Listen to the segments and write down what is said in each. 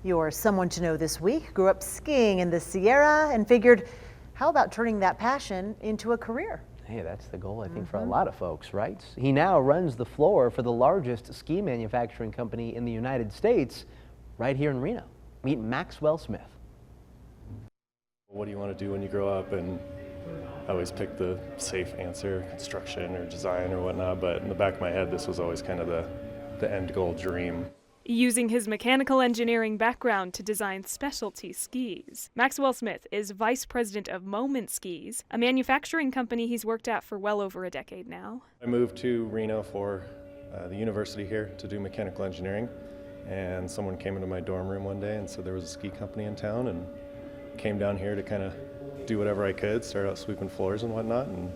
Your Someone to Know this week grew up skiing in the Sierra and figured, how about turning that passion into a career? Hey, that's the goal, I think, for a lot of folks, right? He now runs the floor for the largest ski manufacturing company in the United States, right here in Reno. Meet Maxwell Smith. What do you want to do when you grow up? And I always picked the safe answer, construction or design or whatnot, but in the back of my head, this was always kind of the end goal dream. Using his mechanical engineering background to design specialty skis, Maxwell Smith is vice president of Moment Skis, a manufacturing company he's worked at for well over a decade now. I moved to Reno for the university here to do mechanical engineering, and someone came into my dorm room one day and said there was a ski company in town, and came down here to kind of do whatever I could, start out sweeping floors and whatnot, and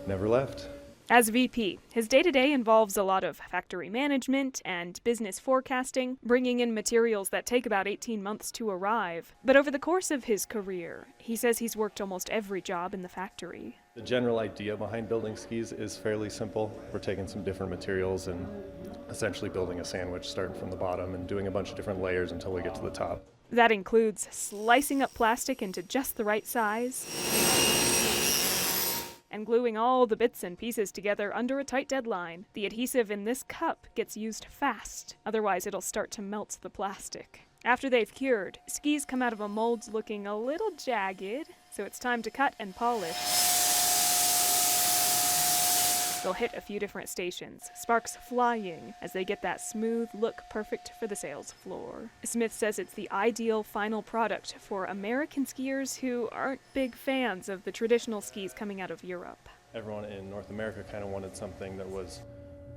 never left. As VP, his day-to-day involves a lot of factory management and business forecasting, bringing in materials that take about 18 months to arrive. But over the course of his career, he says he's worked almost every job in the factory. The general idea behind building skis is fairly simple. We're taking some different materials and essentially building a sandwich starting from the bottom and doing a bunch of different layers until we get to the top. That includes slicing up plastic into just the right size and gluing all the bits and pieces together under a tight deadline. The adhesive in this cup gets used fast, otherwise it'll start to melt the plastic. After they've cured, skis come out of a mold looking a little jagged, so it's time to cut and polish. They'll hit a few different stations, sparks flying as they get that smooth look perfect for the sales floor. Smith says it's the ideal final product for American skiers who aren't big fans of the traditional skis coming out of Europe. Everyone in North America kind of wanted something that was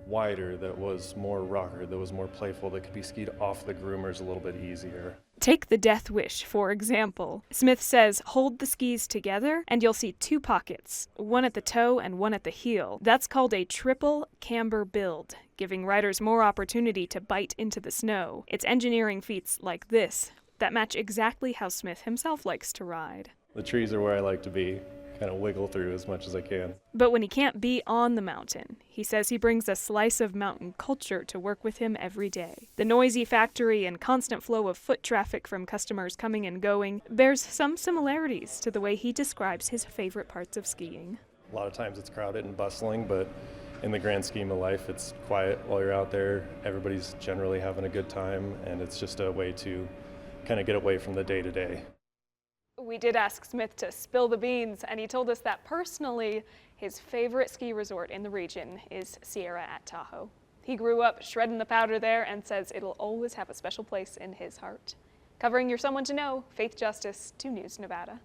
wider, that was more rocker, that was more playful, that could be skied off the groomers a little bit easier. Take the Death Wish, for example. Smith says hold the skis together and you'll see two pockets, one at the toe and one at the heel. That's called a triple camber build, giving riders more opportunity to bite into the snow. It's engineering feats like this that match exactly how Smith himself likes to ride. The trees are where I like to be. Kind of wiggle through as much as I can. But when he can't be on the mountain, he says he brings a slice of mountain culture to work with him every day. The noisy factory and constant flow of foot traffic from customers coming and going bears some similarities to the way he describes his favorite parts of skiing. A lot of times it's crowded and bustling, but in the grand scheme of life, it's quiet while you're out there. Everybody's generally having a good time, and it's just a way to kind of get away from the day-to-day. We did ask Smith to spill the beans, and he told us that personally, his favorite ski resort in the region is Sierra at Tahoe. He grew up shredding the powder there and says it'll always have a special place in his heart. Covering your Someone to Know, Faith Justis, 2 News Nevada.